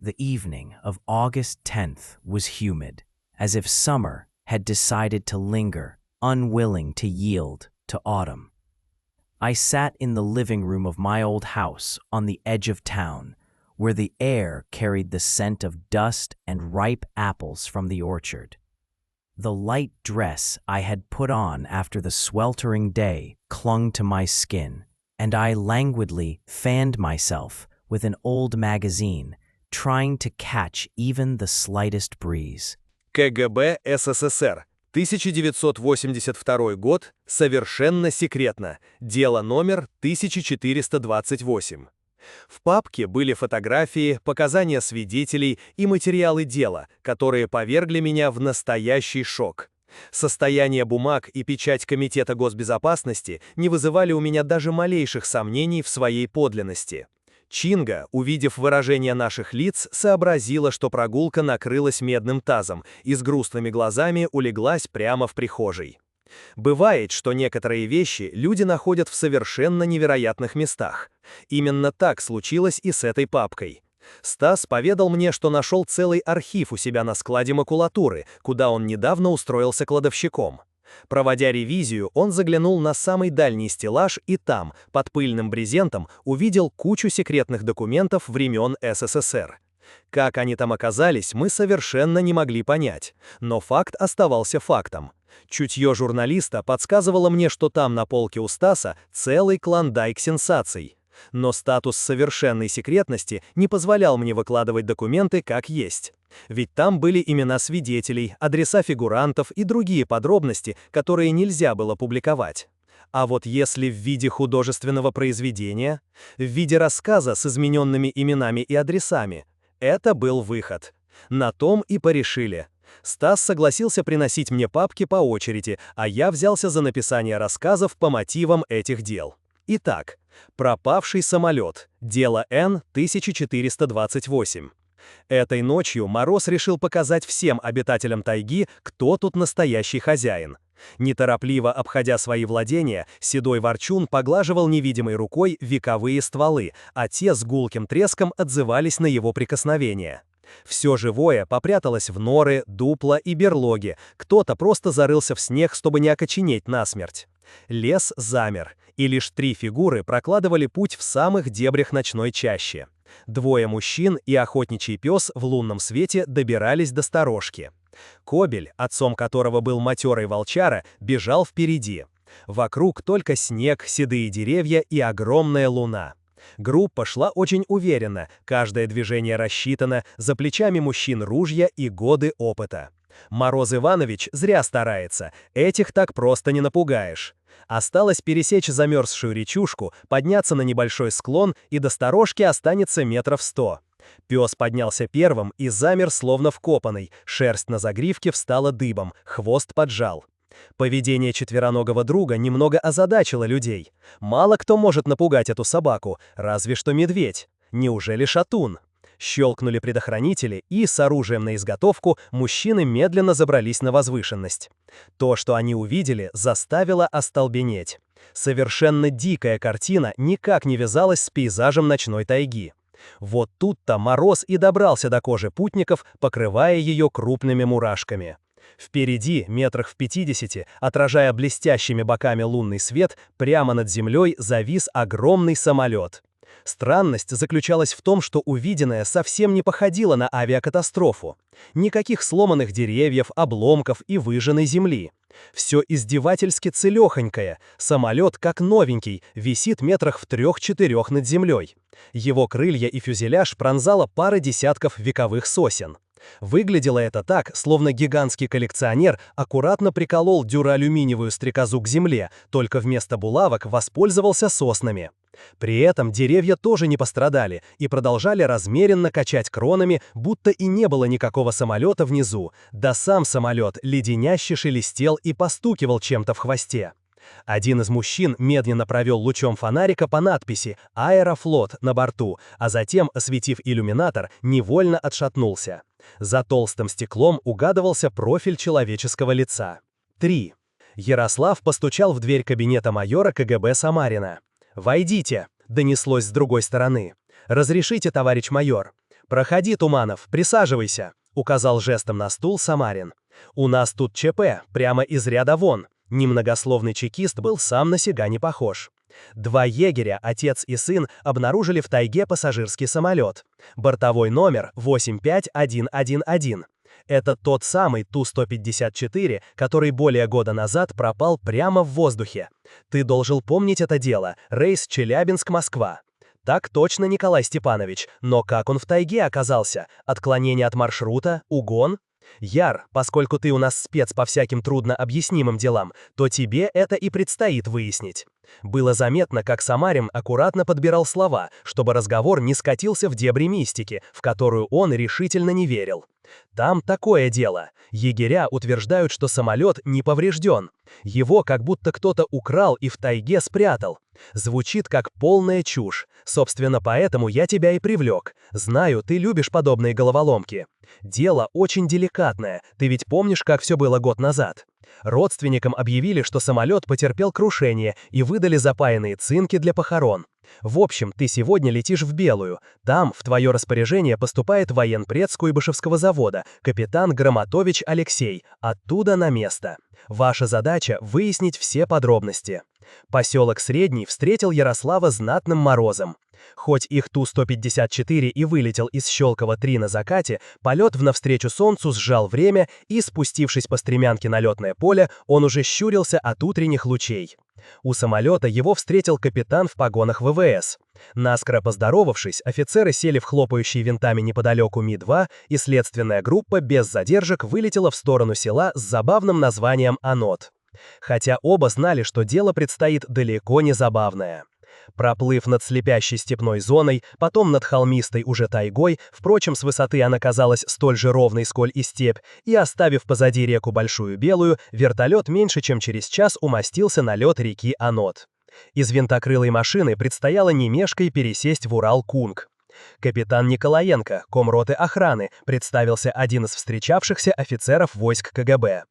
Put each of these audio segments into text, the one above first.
The evening of August 10th was humid, as if summer had decided to linger, unwilling to yield to autumn. I sat in the living room of my old house on the edge of town, where the air carried the scent of dust and ripe apples from the orchard. The light dress I had put on after the sweltering day clung to my skin, and I languidly fanned myself with an old magazine, trying to catch even the slightest breeze. КГБ СССР. 1982 год. Совершенно секретно. Дело номер 1428. В папке были фотографии, показания свидетелей и материалы дела, которые повергли меня в настоящий шок. Состояние бумаг и печать Комитета госбезопасности не вызывали у меня даже малейших сомнений в своей подлинности. Чинга, увидев выражение наших лиц, сообразила, что прогулка накрылась медным тазом и с грустными глазами улеглась прямо в прихожей. Бывает, что некоторые вещи люди находят в совершенно невероятных местах. Именно так случилось и с этой папкой. Стас поведал мне, что нашел целый архив у себя на складе макулатуры, куда он недавно устроился кладовщиком. Проводя ревизию, он заглянул на самый дальний стеллаж и там, под пыльным брезентом, увидел кучу секретных документов времен СССР. Как они там оказались, мы совершенно не могли понять, но факт оставался фактом. Чутье журналиста подсказывало мне, что там на полке у Стаса целый клондайк сенсаций. Но статус совершенной секретности не позволял мне выкладывать документы как есть. Ведь там были имена свидетелей, адреса фигурантов и другие подробности, которые нельзя было публиковать. А вот если в виде художественного произведения, в виде рассказа с измененными именами и адресами, это был выход. На том и порешили. Стас согласился приносить мне папки по очереди, а я взялся за написание рассказов по мотивам этих дел. Итак, пропавший самолет. Дело Н. 1428. Этой ночью Мороз решил показать всем обитателям тайги, кто тут настоящий хозяин. Неторопливо обходя свои владения, седой ворчун поглаживал невидимой рукой вековые стволы, а те с гулким треском отзывались на его прикосновение. Все живое попряталось в норы, дупла и берлоги, кто-то просто зарылся в снег, чтобы не окоченеть насмерть. Лес замер, и лишь 3 фигуры прокладывали путь в самых дебрях ночной чащи. 2 мужчин и охотничий пес в лунном свете добирались до сторожки. Кобель, отцом которого был матерый волчара, бежал впереди. Вокруг только снег, седые деревья и огромная луна. Группа шла очень уверенно, каждое движение рассчитано, за плечами мужчин ружья и годы опыта. Мороз Иванович зря старается, этих так просто не напугаешь. Осталось пересечь замерзшую речушку, подняться на небольшой склон, и до сторожки останется метров 100. Пес поднялся первым и замер словно вкопанный, шерсть на загривке встала дыбом, хвост поджал. Поведение четвероногого друга немного озадачило людей. Мало кто может напугать эту собаку, разве что медведь. Неужели шатун? Щелкнули предохранители, и с оружием на изготовку мужчины медленно забрались на возвышенность. То, что они увидели, заставило остолбенеть. Совершенно дикая картина никак не вязалась с пейзажем ночной тайги. Вот тут-то Мороз и добрался до кожи путников, покрывая ее крупными мурашками. Впереди, метрах в 50, отражая блестящими боками лунный свет, прямо над землей завис огромный самолет. Странность заключалась в том, что увиденное совсем не походило на авиакатастрофу. Никаких сломанных деревьев, обломков и выжженной земли. Все издевательски целехонькое, самолет, как новенький, висит метрах в 3-4 над землей. Его крылья и фюзеляж пронзала пара десятков вековых сосен. Выглядело это так, словно гигантский коллекционер аккуратно приколол дюроалюминиевую стрекозу к земле, только вместо булавок воспользовался соснами. При этом деревья тоже не пострадали и продолжали размеренно качать кронами, будто и не было никакого самолета внизу, да сам самолет леденяще шелестел и постукивал чем-то в хвосте. Один из мужчин медленно провел лучом фонарика по надписи «Аэрофлот» на борту, а затем, осветив иллюминатор, невольно отшатнулся. За толстым стеклом угадывался профиль человеческого лица. 3. Ярослав постучал в дверь кабинета майора КГБ Самарина. «Войдите», — донеслось с другой стороны. «Разрешите, товарищ майор». «Проходи, Туманов, присаживайся», — указал жестом на стул Самарин. «У нас тут ЧП, прямо из ряда вон». Немногословный чекист был сам на себя не похож. 2 егеря, отец и сын, обнаружили в тайге пассажирский самолет. Бортовой номер 85111. Это тот самый Ту-154, который более года назад пропал прямо в воздухе. Ты должен помнить это дело, рейс Челябинск-Москва. Так точно, Николай Степанович, но как он в тайге оказался? Отклонение от маршрута? Угон? Яр, поскольку ты у нас спец по всяким труднообъяснимым делам, то тебе это и предстоит выяснить. Было заметно, как Самарин аккуратно подбирал слова, чтобы разговор не скатился в дебри мистики, в которую он решительно не верил. Там такое дело. Егеря утверждают, что самолет не поврежден. Его как будто кто-то украл и в тайге спрятал. Звучит как полная чушь. Собственно, поэтому я тебя и привлек. Знаю, ты любишь подобные головоломки. Дело очень деликатное. Ты ведь помнишь, как все было год назад? Родственникам объявили, что самолет потерпел крушение и выдали запаянные цинки для похорон. В общем, ты сегодня летишь в Белую. Там в твое распоряжение поступает военпред с Куйбышевского завода, капитан Громотович Алексей, оттуда на место. Ваша задача — выяснить все подробности. Поселок Средний встретил Ярослава знатным морозом. Хоть их Ту-154 и вылетел из Щелково-3 на закате, полет в навстречу солнцу сжал время, и, спустившись по стремянке на летное поле, он уже щурился от утренних лучей. У самолета его встретил капитан в погонах ВВС. Наскоро поздоровавшись, офицеры сели в хлопающие винтами неподалеку Ми-2, и следственная группа без задержек вылетела в сторону села с забавным названием Анод. Хотя оба знали, что дело предстоит далеко не забавное. Проплыв над слепящей степной зоной, потом над холмистой уже тайгой, впрочем, с высоты она казалась столь же ровной, сколь и степь, и оставив позади реку Большую Белую, вертолет меньше чем через час умостился на лед реки Анод. Из винтокрылой машины предстояло не мешкой пересесть в Урал-Кунг. Капитан Николаенко, комроты охраны, представился один из встречавшихся офицеров войск КГБ.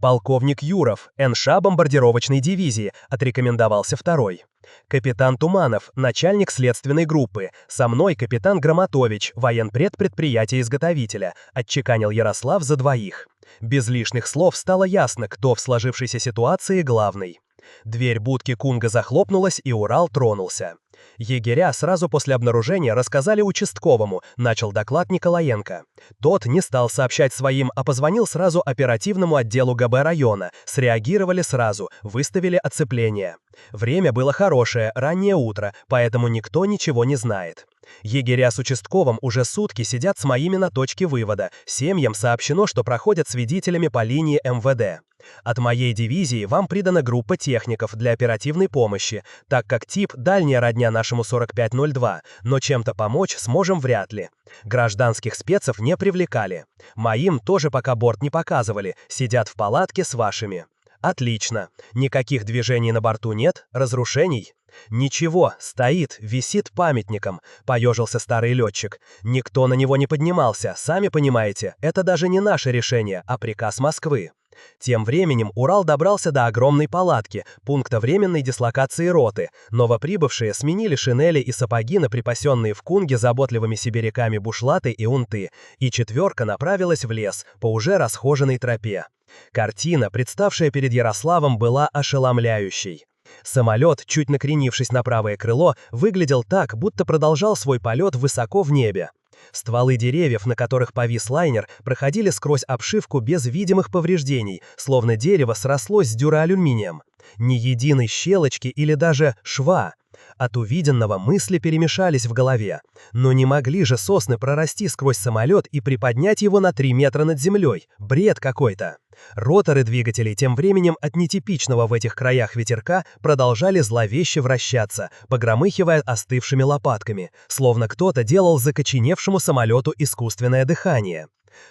Полковник Юров, НШ бомбардировочной дивизии, отрекомендовался второй. Капитан Туманов, начальник следственной группы, со мной капитан Громотович, военпред предприятия-изготовителя, отчеканил Ярослав за двоих. Без лишних слов стало ясно, кто в сложившейся ситуации главный. Дверь будки Кунга захлопнулась, и Урал тронулся. Егеря сразу после обнаружения рассказали участковому, начал доклад Николаенко. Тот не стал сообщать своим, а позвонил сразу оперативному отделу ГБ района, среагировали сразу, выставили оцепление. Время было хорошее, раннее утро, поэтому никто ничего не знает. Егеря с участковым уже сутки сидят с моими на точке вывода, семьям сообщено, что проходят свидетелями по линии МВД. От моей дивизии вам придана группа техников для оперативной помощи, так как тип дальняя родня нашему 4502, но чем-то помочь сможем вряд ли. Гражданских спецов не привлекали. Моим тоже пока борт не показывали, сидят в палатке с вашими. Отлично. Никаких движений на борту нет, разрушений? Ничего, стоит, висит памятником, поежился старый летчик. Никто на него не поднимался, сами понимаете, это даже не наше решение, а приказ Москвы. Тем временем Урал добрался до огромной палатки, пункта временной дислокации роты. Новоприбывшие сменили шинели и сапоги на припасенные в Кунге заботливыми сибиряками бушлаты и унты, и четверка направилась в лес по уже расхоженной тропе. Картина, представшая перед Ярославом, была ошеломляющей. Самолет, чуть накренившись на правое крыло, выглядел так, будто продолжал свой полет высоко в небе. Стволы деревьев, на которых повис лайнер, проходили сквозь обшивку без видимых повреждений, словно дерево срослось с дюроалюминием. Ни единой щелочки или даже шва. От увиденного мысли перемешались в голове. Но не могли же сосны прорасти сквозь самолет и приподнять его на 3 метра над землей. Бред какой-то. Роторы двигателей тем временем от нетипичного в этих краях ветерка продолжали зловеще вращаться, погромыхивая остывшими лопатками, словно кто-то делал закоченевшему самолету искусственное дыхание.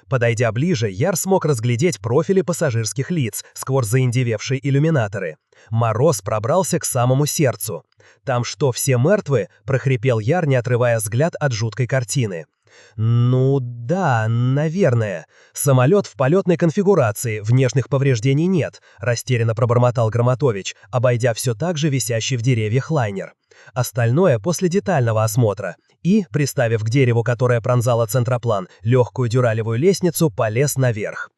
Подойдя ближе, Яр смог разглядеть профили пассажирских лиц сквозь заиндевевшие иллюминаторы. Мороз пробрался к самому сердцу. «Там что, все мертвы?» – прохрипел Яр, не отрывая взгляд от жуткой картины. «Ну Да, наверное. Самолет в полетной конфигурации, внешних повреждений нет, растерянно пробормотал Громотович, обойдя все так же висящий в деревьях лайнер. Остальное после детального осмотра. И, приставив к дереву, которое пронзало центроплан, легкую дюралевую лестницу, полез наверх.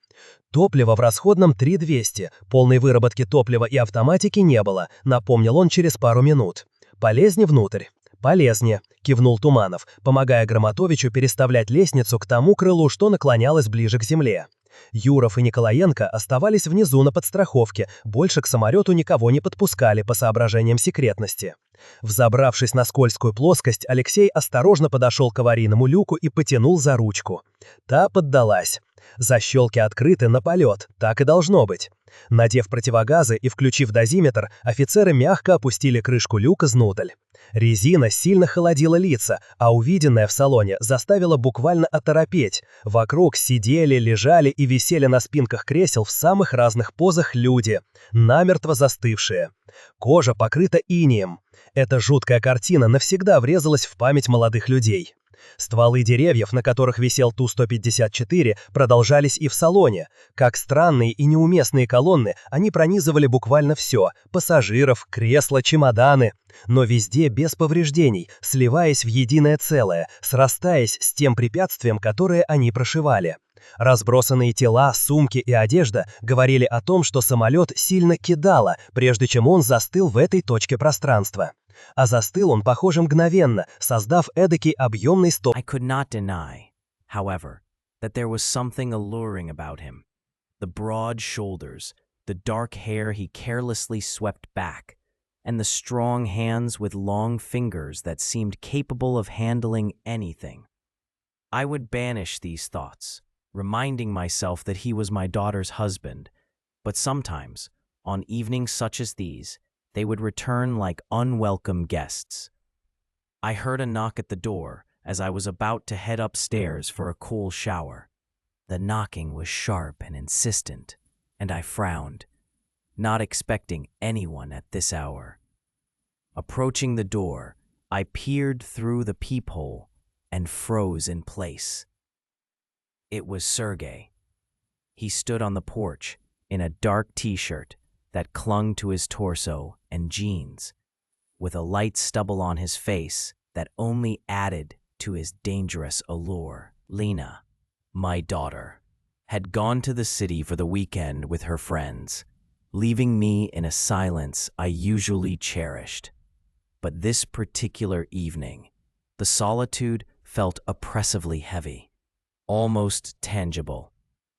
Топливо в расходном 3200, полной выработки топлива и автоматики не было, напомнил он через пару минут. Полезни внутрь. «Полезнее», — кивнул Туманов, помогая Громотовичу переставлять лестницу к тому крылу, что наклонялось ближе к земле. Юров и Николаенко оставались внизу на подстраховке, больше к самолету никого не подпускали по соображениям секретности. Взобравшись на скользкую плоскость, Алексей осторожно подошел к аварийному люку и потянул за ручку. Та поддалась. Защелки открыты на полет, так и должно быть. Надев противогазы и включив дозиметр, офицеры мягко опустили крышку люка знутрь. Резина сильно холодила лица, а увиденное в салоне заставило буквально оторопеть. Вокруг сидели, лежали и висели на спинках кресел в самых разных позах люди, намертво застывшие. Кожа покрыта инеем. Эта жуткая картина навсегда врезалась в память молодых людей. Стволы деревьев, на которых висел Ту-154, продолжались и в салоне. Как странные и неуместные колонны, они пронизывали буквально все – пассажиров, кресла, чемоданы. Но везде без повреждений, сливаясь в единое целое, срастаясь с тем препятствием, которое они прошивали. Разбросанные тела, сумки и одежда говорили о том, что самолет сильно кидало, прежде чем он застыл в этой точке пространства. А застыл он, похоже, мгновенно, создав эдакий объемный столб. I could not deny, however, that there was something alluring about him. The broad shoulders, the dark hair he carelessly swept back, and the strong hands with long fingers that seemed capable of handling anything. I would banish these thoughts, reminding myself that he was my daughter's husband, but sometimes, on evenings such as these, they would return like unwelcome guests. I heard a knock at the door as I was about to head upstairs for a cool shower. The knocking was sharp and insistent, and I frowned, not expecting anyone at this hour. Approaching the door, I peered through the peephole and froze in place. It was Sergei. He stood on the porch in a dark t-shirt that clung to his torso and jeans, with a light stubble on his face that only added to his dangerous allure. Lena, my daughter, had gone to the city for the weekend with her friends, leaving me in a silence I usually cherished. But this particular evening, the solitude felt oppressively heavy, almost tangible,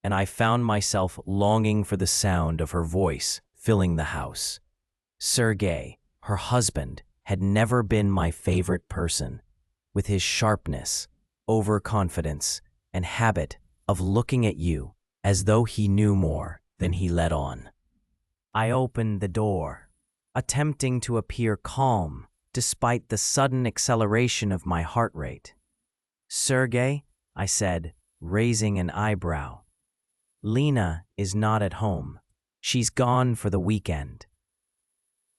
and I found myself longing for the sound of her voice filling the house. Sergei, her husband, had never been my favorite person, with his sharpness, overconfidence, and habit of looking at you as though he knew more than he let on. I opened the door, attempting to appear calm despite the sudden acceleration of my heart rate. Sergei, I said, raising an eyebrow. Lena is not at home. She's gone for the weekend.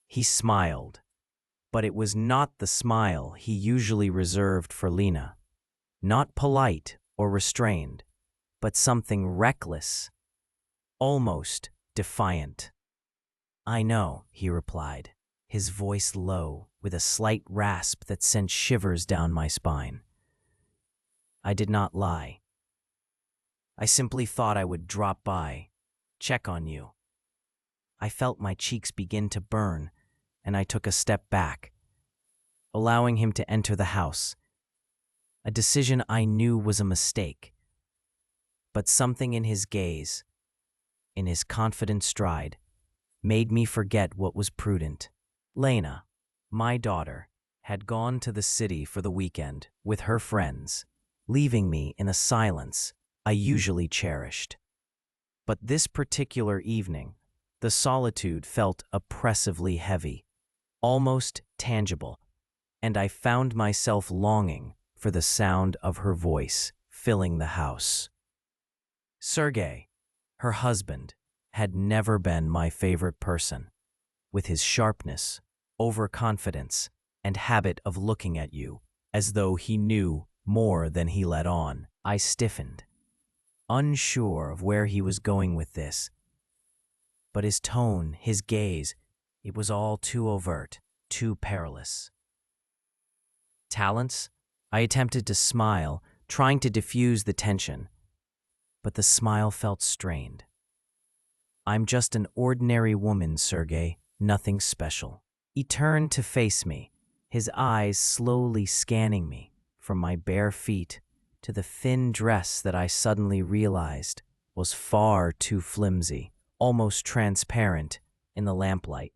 He smiled, but it was not the smile he usually reserved for Lena. Not polite or restrained, but something reckless, almost defiant. I know, he replied, his voice low, with a slight rasp that sent shivers down my spine. I did not lie. I simply thought I would drop by, check on you. I felt my cheeks begin to burn, and I took a step back, allowing him to enter the house. A decision I knew was a mistake. But something in his gaze, in his confident stride, made me forget what was prudent. Lena, my daughter, had gone to the city for the weekend with her friends, leaving me in a silence I usually cherished. But this particular evening, the solitude felt oppressively heavy, almost tangible, and I found myself longing for the sound of her voice filling the house. Sergei, her husband, had never been my favorite person, with his sharpness, overconfidence, and habit of looking at you as though he knew more than he let on. I stiffened, unsure of where he was going with this. But his tone, his gaze, it was all too overt, too perilous. Talents? I attempted to smile, trying to diffuse the tension, but the smile felt strained. I'm just an ordinary woman, Sergey, nothing special. He turned to face me, his eyes slowly scanning me from my bare feet to the thin dress that I suddenly realized was far too flimsy, almost transparent in the lamplight.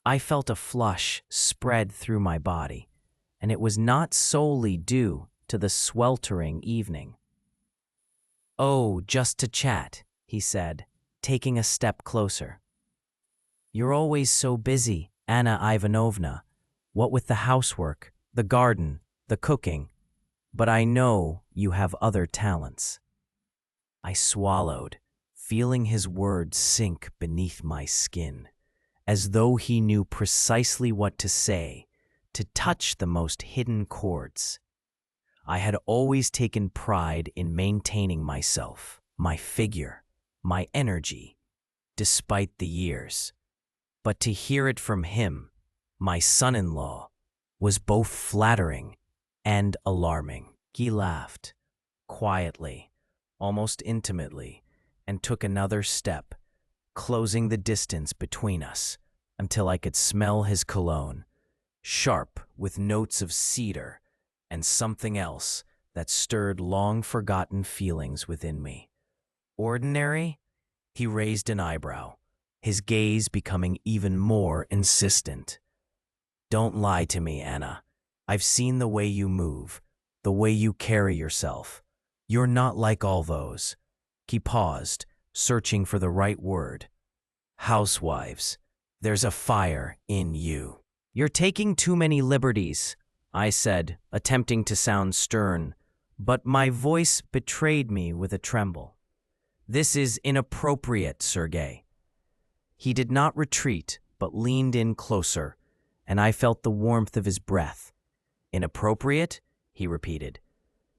I felt a flush spread through my body, and it was not solely due to the sweltering evening. "Oh, just to chat," he said, taking a step closer. "You're always so busy, Anna Ivanovna, what with the housework, the garden, the cooking, but I know you have other talents." I swallowed, feeling his words sink beneath my skin, as though he knew precisely what to say, to touch the most hidden chords. I had always taken pride in maintaining myself, my figure, my energy, despite the years. But to hear it from him, my son-in-law, was both flattering and alarming. He laughed, quietly, almost intimately, and took another step, closing the distance between us until I could smell his cologne, sharp with notes of cedar and something else that stirred long-forgotten feelings within me. "Ordinary?" He raised an eyebrow, his gaze becoming even more insistent. "Don't lie to me, Anna. I've seen the way you move, the way you carry yourself. You're not like all those." He paused, searching for the right word. "Housewives. There's a fire in you." "You're taking too many liberties," I said, attempting to sound stern, but my voice betrayed me with a tremble. "This is inappropriate, Sergey." He did not retreat, but leaned in closer, and I felt the warmth of his breath. "Inappropriate?" he repeated,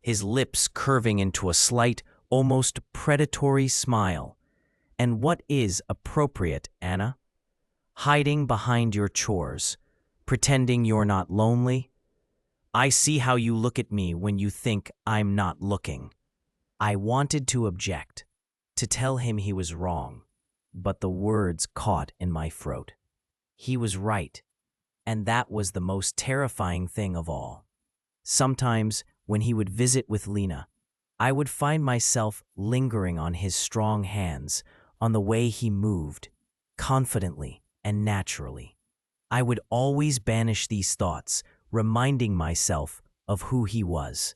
his lips curving into a slight, almost predatory smile. "And what is appropriate, Anna? Hiding behind your chores, pretending you're not lonely? I see how you look at me when you think I'm not looking." I wanted to object, to tell him he was wrong, but the words caught in my throat. He was right, and that was the most terrifying thing of all. Sometimes, when he would visit with Lena, I would find myself lingering on his strong hands, on the way he moved, confidently and naturally. I would always banish these thoughts, reminding myself of who he was.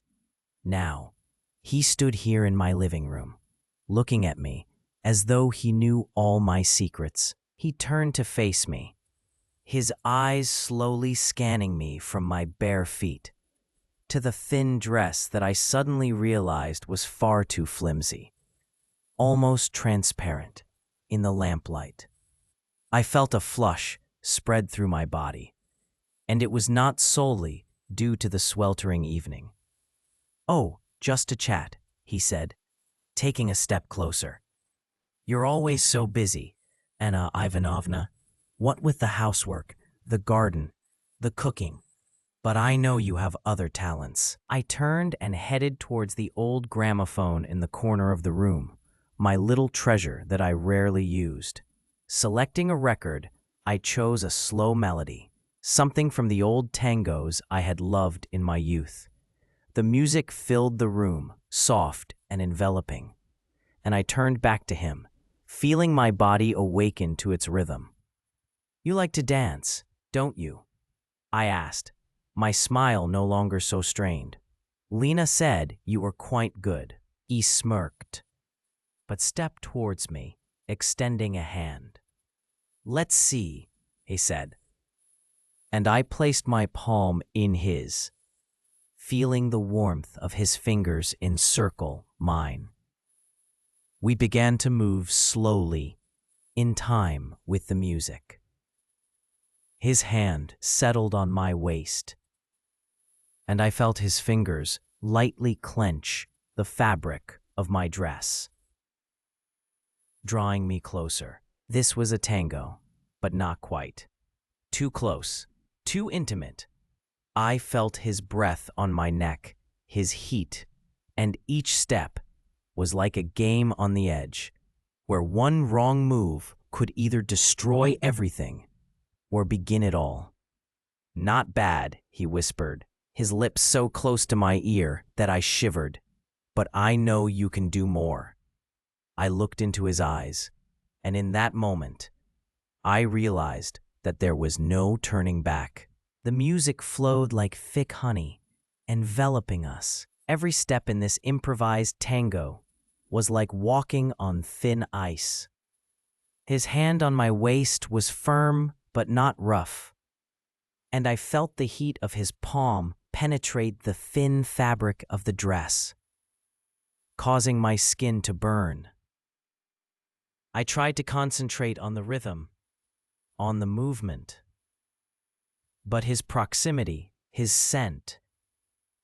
Now, he stood here in my living room, looking at me as though he knew all my secrets. He turned to face me, his eyes slowly scanning me from my bare feet to the thin dress that I suddenly realized was far too flimsy, almost transparent in the lamplight. I felt a flush spread through my body, and it was not solely due to the sweltering evening. "Oh, just to chat," he said, taking a step closer. "You're always so busy, Anna Ivanovna, what with the housework, the garden, the cooking, but I know you have other talents." I turned and headed towards the old gramophone in the corner of the room, my little treasure that I rarely used. Selecting a record, I chose a slow melody, something from the old tangos I had loved in my youth. The music filled the room, soft and enveloping, and I turned back to him, feeling my body awaken to its rhythm. "You like to dance, don't you?" I asked, my smile no longer so strained. "Lena said you were quite good." He smirked, but stepped towards me, extending a hand. "Let's see," he said, and I placed my palm in his, feeling the warmth of his fingers encircle mine. We began to move slowly, in time with the music. His hand settled on my waist, and I felt his fingers lightly clench the fabric of my dress, drawing me closer. This was a tango, but not quite. Too close, too intimate. I felt his breath on my neck, his heat, and each step was like a game on the edge, where one wrong move could either destroy everything or begin it all. "Not bad," he whispered, his lips so close to my ear that I shivered. "But I know you can do more." I looked into his eyes, and in that moment, I realized that there was no turning back. The music flowed like thick honey, enveloping us. Every step in this improvised tango was like walking on thin ice. His hand on my waist was firm but not rough, and I felt the heat of his palm penetrate the thin fabric of the dress, causing my skin to burn. I tried to concentrate on the rhythm, on the movement, but his proximity, his scent,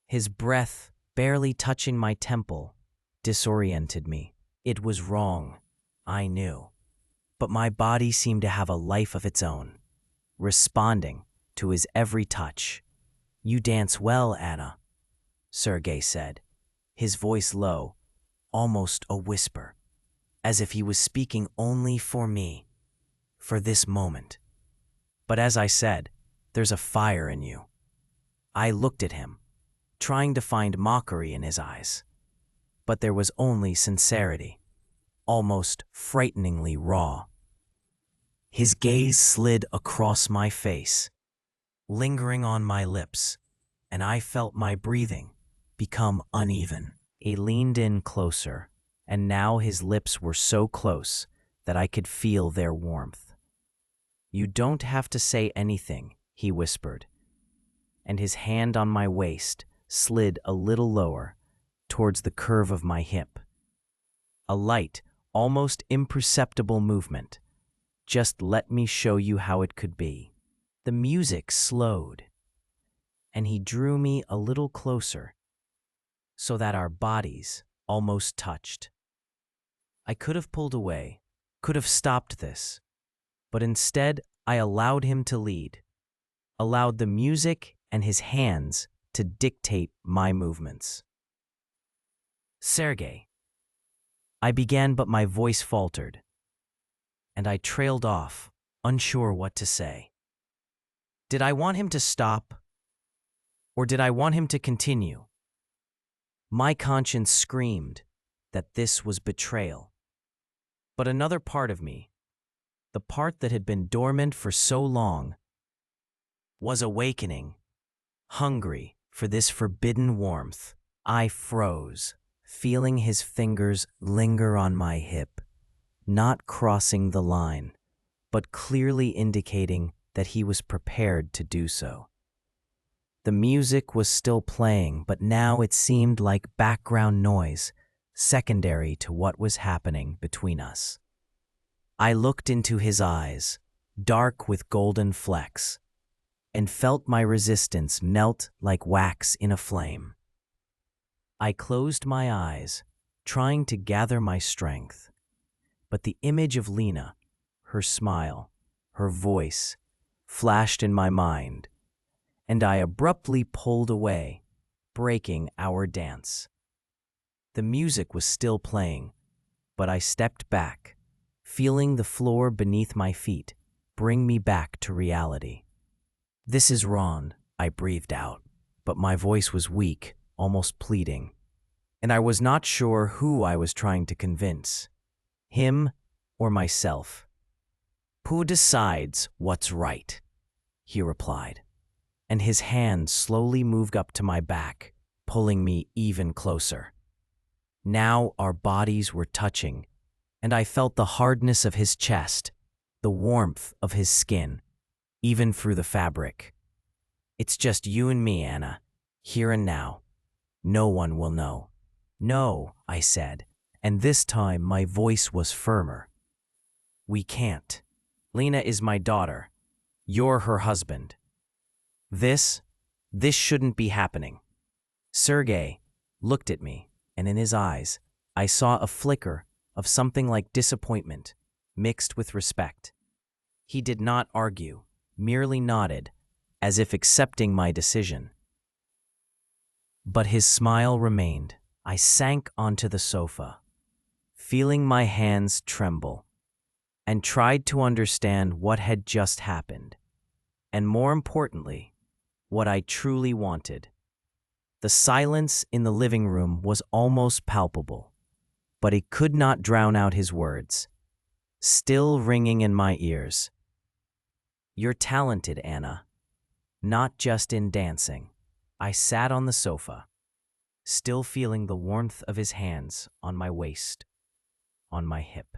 his breath barely touching my temple disoriented me. It was wrong, I knew, but my body seemed to have a life of its own, responding to his every touch. "You dance well, Anna," Sergei said, his voice low, almost a whisper, as if he was speaking only for me, for this moment. "But as I said, there's a fire in you." I looked at him, trying to find mockery in his eyes, but there was only sincerity, almost frighteningly raw. His gaze slid across my face, lingering on my lips, and I felt my breathing become uneven. He leaned in closer, and now his lips were so close that I could feel their warmth. "You don't have to say anything," he whispered, and his hand on my waist slid a little lower towards the curve of my hip. A light, almost imperceptible movement. "Just let me show you how it could be." The music slowed, and he drew me a little closer so that our bodies almost touched. I could have pulled away, could have stopped this, but instead I allowed him to lead, allowed the music and his hands to dictate my movements. "Sergei," I began, but my voice faltered, and I trailed off, unsure what to say. Did I want him to stop, or did I want him to continue? My conscience screamed that this was betrayal. But another part of me, the part that had been dormant for so long, was awakening, hungry for this forbidden warmth. I froze, feeling his fingers linger on my hip, not crossing the line, but clearly indicating that he was prepared to do so. The music was still playing, but now it seemed like background noise, secondary to what was happening between us. I looked into his eyes, dark with golden flecks, and felt my resistance melt like wax in a flame. I closed my eyes, trying to gather my strength, but the image of Lena, her smile, her voice, flashed in my mind, and I abruptly pulled away, breaking our dance. The music was still playing, but I stepped back, feeling the floor beneath my feet bring me back to reality. "This is wrong," I breathed out, but my voice was weak, almost pleading, and I was not sure who I was trying to convince, him or myself. "Who decides what's right?" he replied, and his hand slowly moved up to my back, pulling me even closer. Now our bodies were touching, and I felt the hardness of his chest, the warmth of his skin, even through the fabric. "It's just you and me, Anna, here and now. No one will know." "No," I said, and this time my voice was firmer. "We can't. Lena is my daughter. You're her husband. This shouldn't be happening." "Sergei," looked at me, and in his eyes, I saw a flicker of something like disappointment, mixed with respect. He did not argue, merely nodded, as if accepting my decision. But his smile remained. I sank onto the sofa, feeling my hands tremble, and tried to understand what had just happened, and more importantly, what I truly wanted. The silence in the living room was almost palpable, but it could not drown out his words, still ringing in my ears. "You're talented, Anna. Not just in dancing." I sat on the sofa, still feeling the warmth of his hands on my waist, on my hip.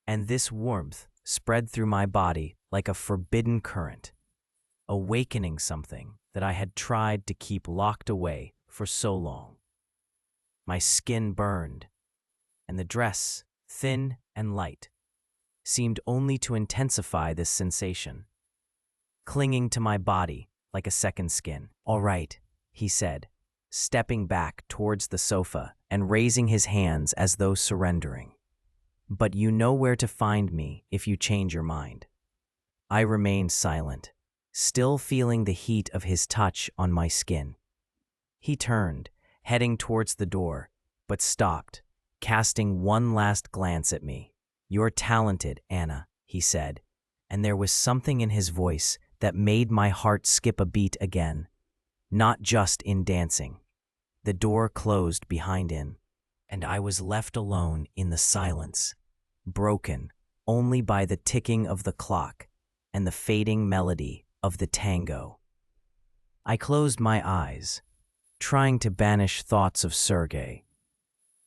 And this warmth spread through my body like a forbidden current, awakening something that I had tried to keep locked away for so long. My skin burned, and the dress, thin and light, seemed only to intensify this sensation, clinging to my body like a second skin. "All right," he said, stepping back towards the sofa and raising his hands as though surrendering. "But you know where to find me if you change your mind." I remained silent, still feeling the heat of his touch on my skin. He turned, heading towards the door, but stopped, casting one last glance at me. "You're talented, Anna," he said, and there was something in his voice that made my heart skip a beat again. Not just in dancing. The door closed behind him, and I was left alone in the silence, broken only by the ticking of the clock and the fading melody of the tango. I closed my eyes, trying to banish thoughts of Sergei,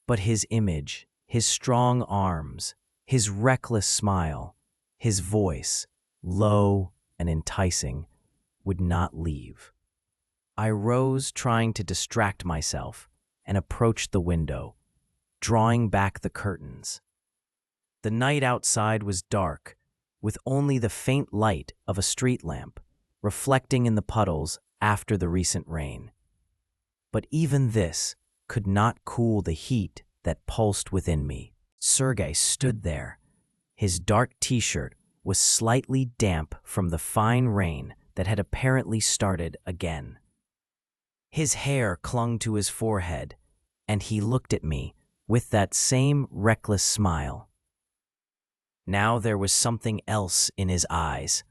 but his image, his strong arms, his reckless smile, his voice, low and enticing, would not leave. I rose, trying to distract myself, and approached the window, drawing back the curtains. The night outside was dark, with only the faint light of a street lamp reflecting in the puddles after the recent rain. But even this could not cool the heat that pulsed within me. Sergei stood there. His dark t-shirt was slightly damp from the fine rain that had apparently started again. His hair clung to his forehead, and he looked at me with that same reckless smile. Now there was something else in his eyes,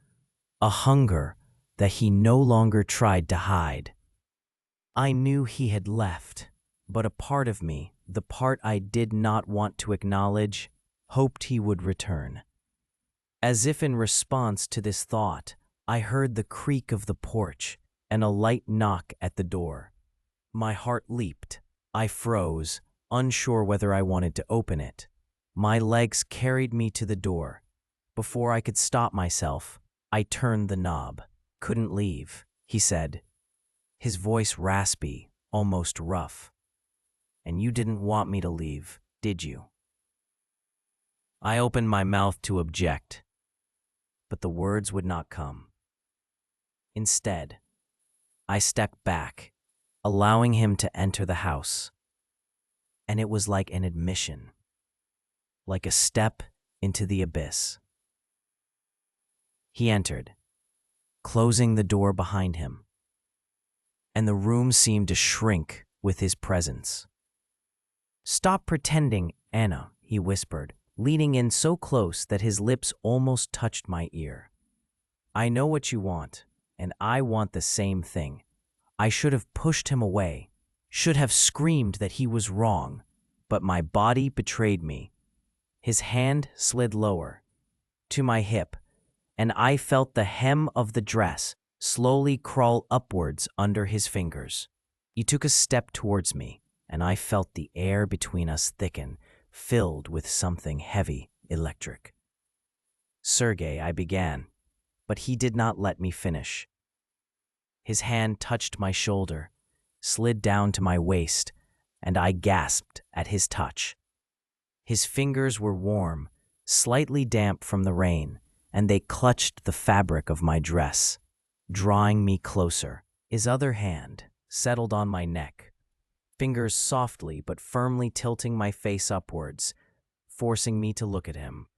a hunger that he no longer tried to hide. I knew he had left, but a part of me, the part I did not want to acknowledge, hoped he would return. As if in response to this thought, I heard the creak of the porch and a light knock at the door. My heart leaped. I froze, unsure whether I wanted to open it. My legs carried me to the door. Before I could stop myself, I turned the knob. "Couldn't leave," he said, his voice raspy, almost rough. "And you didn't want me to leave, did you?" I opened my mouth to object, but the words would not come. Instead, I stepped back, allowing him to enter the house. And it was like an admission, like a step into the abyss. He entered, closing the door behind him, and the room seemed to shrink with his presence. "Stop pretending, Anna," he whispered, leaning in so close that his lips almost touched my ear. "I know what you want, and I want the same thing." I should have pushed him away, should have screamed that he was wrong, but my body betrayed me. His hand slid lower, to my hip, and I felt the hem of the dress slowly crawl upwards under his fingers. He took a step towards me, and I felt the air between us thicken, filled with something heavy, electric. "Sergei," I began, but he did not let me finish. His hand touched my shoulder, slid down to my waist, and I gasped at his touch. His fingers were warm, slightly damp from the rain, and they clutched the fabric of my dress, drawing me closer. His other hand settled on my neck, fingers softly but firmly tilting my face upwards, forcing me to look at him.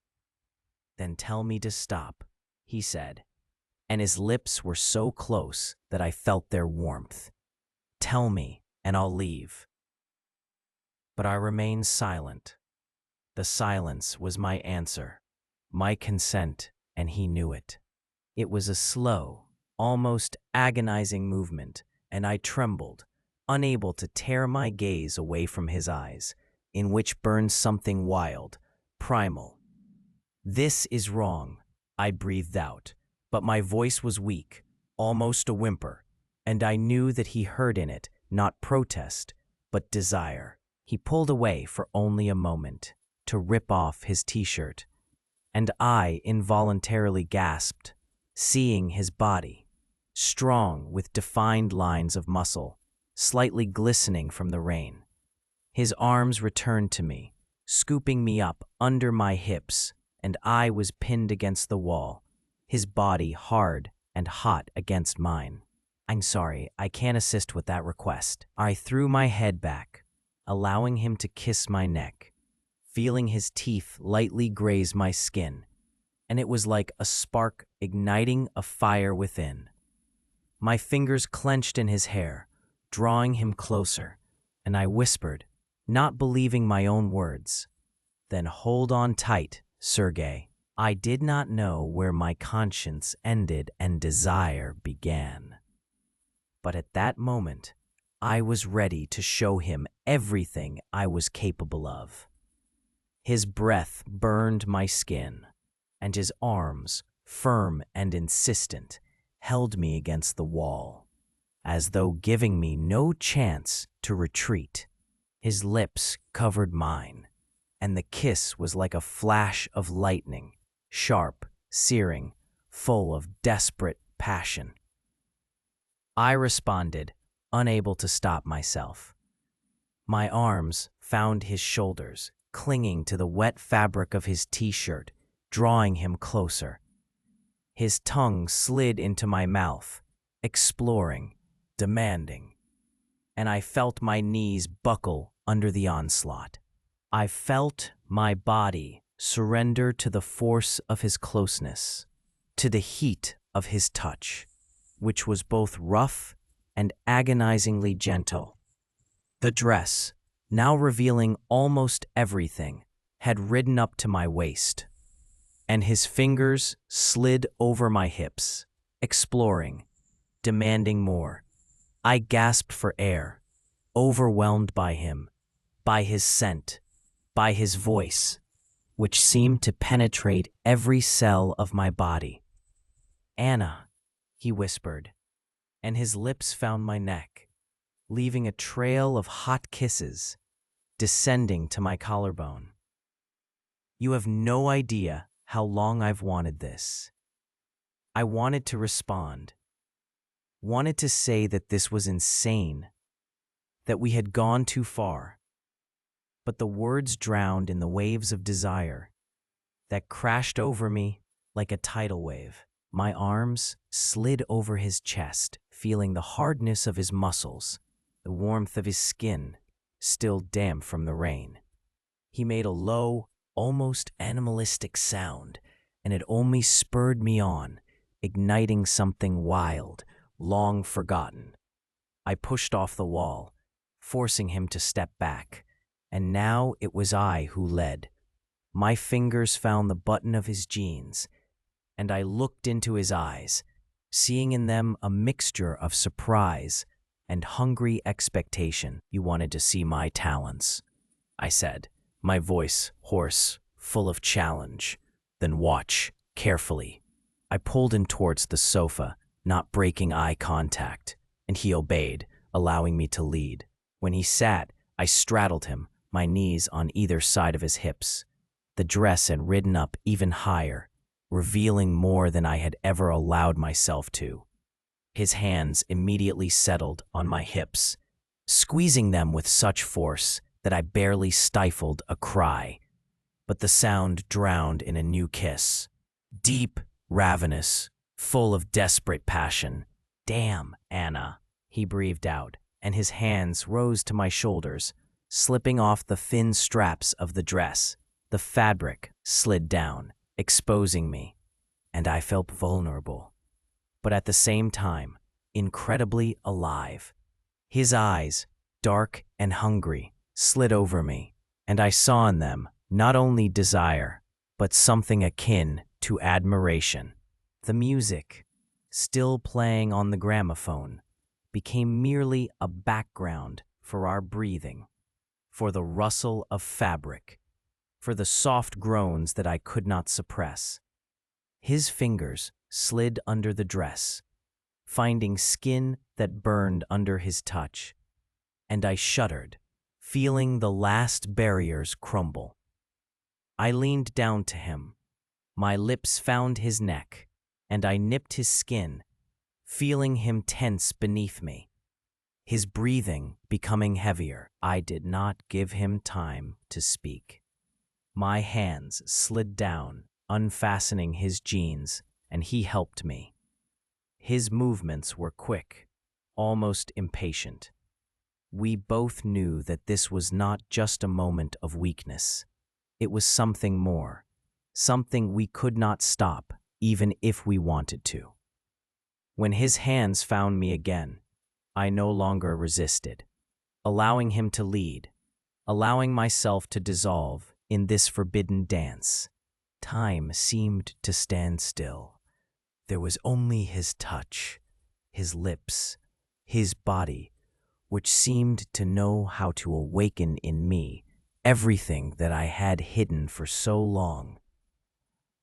"Then tell me to stop," he said, and his lips were so close that I felt their warmth. "Tell me, and I'll leave." But I remained silent. The silence was my answer, my consent, and he knew it. It was a slow, almost agonizing movement, and I trembled, unable to tear my gaze away from his eyes, in which burned something wild, primal. "This is wrong," I breathed out, but my voice was weak, almost a whimper, and I knew that he heard in it not protest, but desire. He pulled away for only a moment, to rip off his t-shirt, and I involuntarily gasped, seeing his body, strong with defined lines of muscle, slightly glistening from the rain. His arms returned to me, scooping me up under my hips, and I was pinned against the wall, his body hard and hot against mine. "I'm sorry, I can't assist with that request." I threw my head back, allowing him to kiss my neck, feeling his teeth lightly graze my skin, and it was like a spark igniting a fire within. My fingers clenched in his hair, drawing him closer, and I whispered, not believing my own words, "Then hold on tight, Sergey." I did not know where my conscience ended and desire began. But at that moment, I was ready to show him everything I was capable of. His breath burned my skin, and his arms, firm and insistent, held me against the wall, as though giving me no chance to retreat. His lips covered mine, and the kiss was like a flash of lightning, sharp, searing, full of desperate passion. I responded, unable to stop myself. My arms found his shoulders, clinging to the wet fabric of his t-shirt, drawing him closer. His tongue slid into my mouth, exploring, demanding, and I felt my knees buckle under the onslaught. I felt my body surrender to the force of his closeness, to the heat of his touch, which was both rough and agonizingly gentle. The dress, now revealing almost everything, had ridden up to my waist, and his fingers slid over my hips, exploring, demanding more. I gasped for air, overwhelmed by him, by his scent, by his voice, which seemed to penetrate every cell of my body. "Anna," he whispered, and his lips found my neck, leaving a trail of hot kisses descending to my collarbone. "You have no idea how long I've wanted this." I wanted to respond, wanted to say that this was insane, that we had gone too far, but the words drowned in the waves of desire that crashed over me like a tidal wave. My arms slid over his chest, feeling the hardness of his muscles, the warmth of his skin, still damp from the rain. He made a low, almost animalistic sound, and it only spurred me on, igniting something wild, long forgotten. I pushed off the wall, forcing him to step back, and now it was I who led. My fingers found the button of his jeans, and I looked into his eyes, seeing in them a mixture of surprise and hungry expectation. "You wanted to see my talents," I said, my voice hoarse, full of challenge. "Then watch carefully." I pulled him towards the sofa, not breaking eye contact, and he obeyed, allowing me to lead. When he sat, I straddled him, my knees on either side of his hips. The dress had ridden up even higher, revealing more than I had ever allowed myself to. His hands immediately settled on my hips, squeezing them with such force that I barely stifled a cry. But the sound drowned in a new kiss, deep, ravenous, full of desperate passion. "Damn, Anna," he breathed out, and his hands rose to my shoulders, slipping off the thin straps of the dress. The fabric slid down, exposing me, and I felt vulnerable, but at the same time, incredibly alive. His eyes, dark and hungry, slid over me, and I saw in them not only desire, but something akin to admiration. The music, still playing on the gramophone, became merely a background for our breathing, for the rustle of fabric, for the soft groans that I could not suppress. His fingers slid under the dress, finding skin that burned under his touch, and I shuddered, feeling the last barriers crumble. I leaned down to him. My lips found his neck, and I nipped his skin, feeling him tense beneath me. His breathing becoming heavier. I did not give him time to speak. My hands slid down, unfastening his jeans, and he helped me. His movements were quick, almost impatient. We both knew that this was not just a moment of weakness. It was something more, something we could not stop, even if we wanted to. When his hands found me again, I no longer resisted, allowing him to lead, allowing myself to dissolve in this forbidden dance. Time seemed to stand still. There was only his touch, his lips, his body, which seemed to know how to awaken in me everything that I had hidden for so long.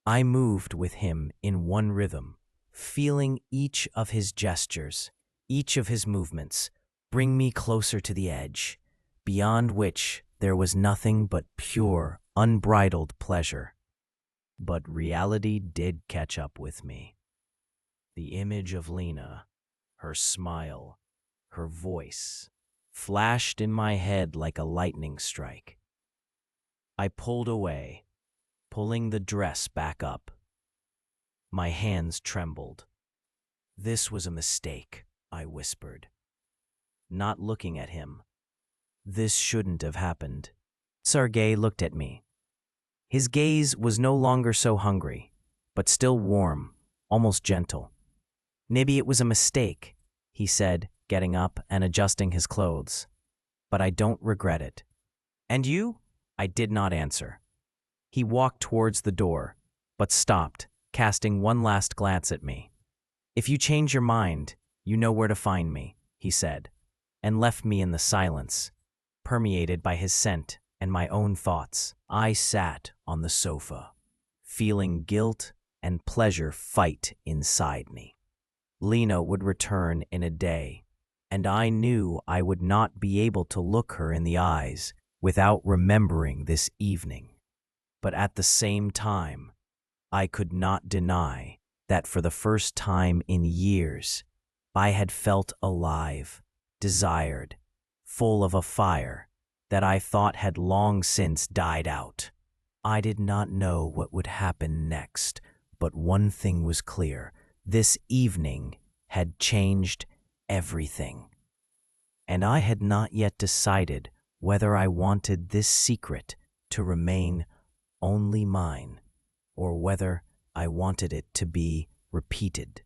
I moved with him in one rhythm, feeling each of his gestures, each of his movements, bring me closer to the edge, beyond which there was nothing but pure, unbridled pleasure. But reality did catch up with me. The image of Lena, her smile, her voice, flashed in my head like a lightning strike. I pulled away, pulling the dress back up. My hands trembled. This was a mistake, I whispered, not looking at him. This shouldn't have happened. Sergei looked at me. His gaze was no longer so hungry, but still warm, almost gentle. Maybe it was a mistake, he said, getting up and adjusting his clothes. But I don't regret it. And you? I did not answer. He walked towards the door, but stopped, casting one last glance at me. If you change your mind, you know where to find me, he said, and left me in the silence, permeated by his scent and my own thoughts. I sat on the sofa, feeling guilt and pleasure fight inside me. Lena would return in a day, and I knew I would not be able to look her in the eyes without remembering this evening. But at the same time, I could not deny that for the first time in years, I had felt alive, desired, full of a fire that I thought had long since died out. I did not know what would happen next, but one thing was clear. This evening had changed everything. And I had not yet decided whether I wanted this secret to remain only mine, or whether I wanted it to be repeated.